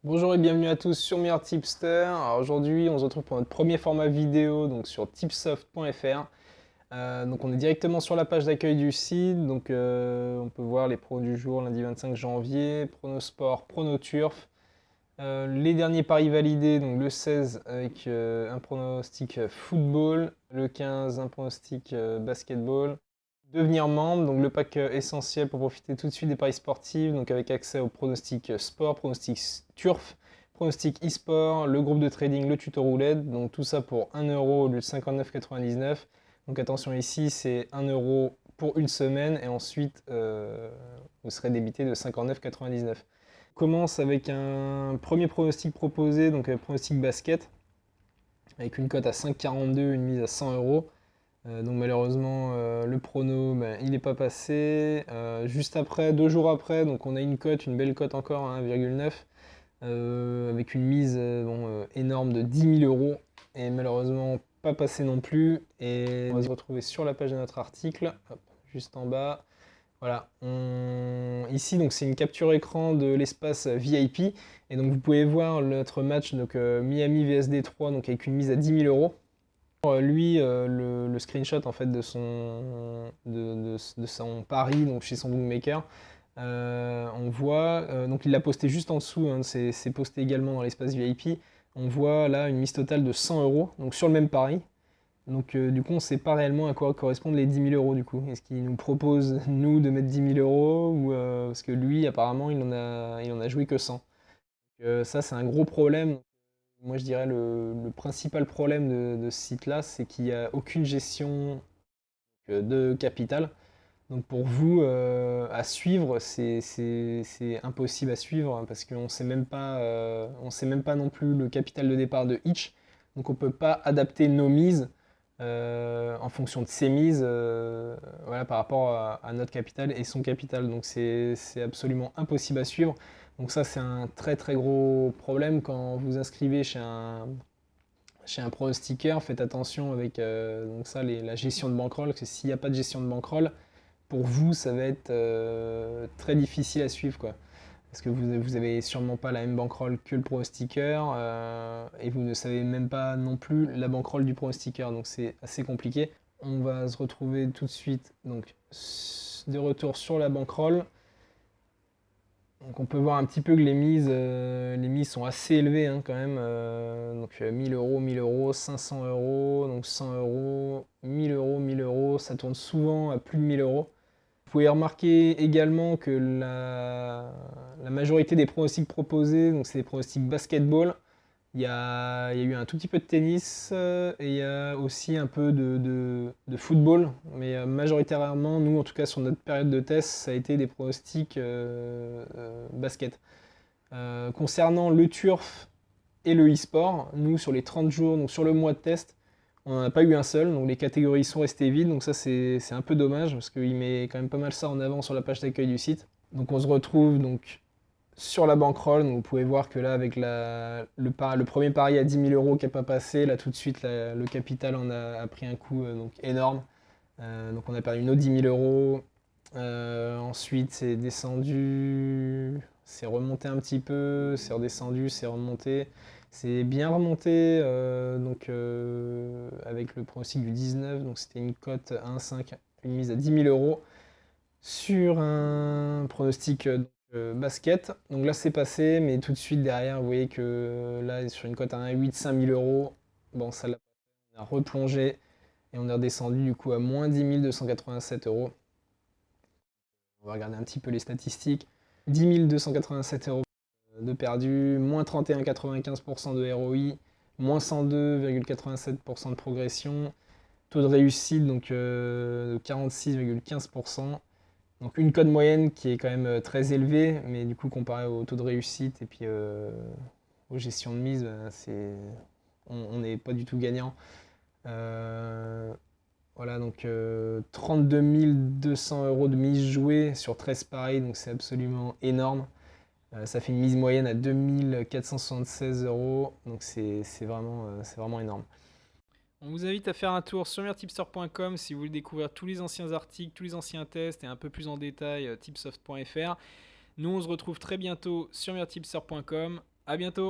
Bonjour et bienvenue à tous sur Meilleur Tipster. Alors aujourd'hui, on se retrouve pour notre premier format vidéo donc sur tipsoft.fr. Donc on est directement sur la page d'accueil du site. Donc on peut voir les pros du jour lundi 25 janvier, Pronosport, Pronoturf. Les derniers paris validés, donc le 16 avec un pronostic football, le 15 un pronostic basketball. Devenir membre, donc le pack essentiel pour profiter tout de suite des paris sportifs, donc avec accès au pronostic sport, pronostic turf, pronostic e-sport, le groupe de trading, le tuto roulette, donc tout ça pour 1 € au lieu de 59,99. Donc attention ici, c'est 1 € pour une semaine et ensuite vous serez débité de 59,99. On commence avec un premier pronostic proposé, donc pronostic basket, avec une cote à 5,42, une mise à 100 €. Donc malheureusement, le prono, ben, il n'est pas passé. Juste après, 2 jours après, donc on a une cote, une belle cote encore, à 1,9, avec une mise énorme de 10 000 € et malheureusement pas passé non plus. Et on va se retrouver sur la page de notre article, hop, juste en bas. Voilà, ici donc c'est une capture écran de l'espace VIP et donc vous pouvez voir notre match donc Miami vs Détroit donc avec une mise à 10 000 €. Lui, le screenshot en fait de son pari donc chez son bookmaker, on voit, donc il l'a posté juste en dessous, hein, c'est posté également dans l'espace VIP. On voit là une mise totale de 100 € donc sur le même pari. Donc du coup on ne sait pas réellement à quoi correspondent les 10 000 € du coup. Est-ce qu'il nous propose nous de mettre 10 000 € ou parce que lui apparemment il en a joué que 100. Donc, ça c'est un gros problème. Moi, je dirais le principal problème de ce site-là, c'est qu'il n'y a aucune gestion de capital. Donc pour vous, à suivre, c'est impossible à suivre hein, parce qu'on on sait même pas non plus le capital de départ de each. Donc on ne peut pas adapter nos mises en fonction de ses mises voilà, par rapport à notre capital et son capital. Donc c'est absolument impossible à suivre. Donc ça, c'est un très très gros problème quand vous inscrivez chez un pronostiqueur. Faites attention avec donc ça, la gestion de bankroll, parce que s'il n'y a pas de gestion de bankroll, pour vous, ça va être très difficile à suivre, quoi. Parce que vous avez sûrement pas la même bankroll que le pronostiqueur, et vous ne savez même pas non plus la bankroll du pronostiqueur, donc c'est assez compliqué. On va se retrouver tout de suite donc de retour sur la bankroll. Donc on peut voir un petit peu que les mises sont assez élevées hein, quand même. Donc 1000 €, 1000 €, 500 €, donc 100 €, 1000 €, 1000 €, ça tourne souvent à plus de 1000 €. Vous pouvez remarquer également que la majorité des pronostics proposés, donc c'est des pronostics basketball. Il y a eu un tout petit peu de tennis et il y a aussi un peu de football, mais majoritairement, nous en tout cas sur notre période de test, ça a été des pronostics basket. Concernant le turf et le e-sport, nous sur les 30 jours, donc sur le mois de test, on n'en a pas eu un seul, donc les catégories sont restées vides, donc ça c'est un peu dommage parce qu'il met quand même pas mal ça en avant sur la page d'accueil du site. Donc on se retrouve donc sur la bankroll, donc vous pouvez voir que là avec le premier pari à 10 000 € qui n'est pas passé, là tout de suite le capital a pris un coup donc énorme. Donc on a perdu nos 10 000 €. Ensuite c'est descendu, c'est remonté un petit peu, c'est redescendu, c'est remonté. C'est bien remonté donc, avec le pronostic du 19, donc c'était une cote à 1,5, une mise à 10 000 € sur un pronostic basket. Donc là c'est passé, mais tout de suite derrière, vous voyez que là sur une cote à 1,8, 5 000 €, bon ça l'a on a replongé et on est redescendu du coup à moins 10 287 €. On va regarder un petit peu les statistiques. 10 287 € de perdu, moins 31,95% de ROI, moins 102,87% de progression, taux de réussite donc 46,15%. Donc une cote moyenne qui est quand même très élevée, mais du coup comparé au taux de réussite et puis aux gestions de mise, on n'est pas du tout gagnant. Voilà, donc 32 200 € de mise jouée sur 13 paris, donc c'est absolument énorme. Ça fait une mise moyenne à 2476 €, donc c'est vraiment énorme. On vous invite à faire un tour sur meilleurtipster.com si vous voulez découvrir tous les anciens articles, tous les anciens tests et un peu plus en détail tipsoft.fr. Nous on se retrouve très bientôt sur meilleurtipster.com. À bientôt!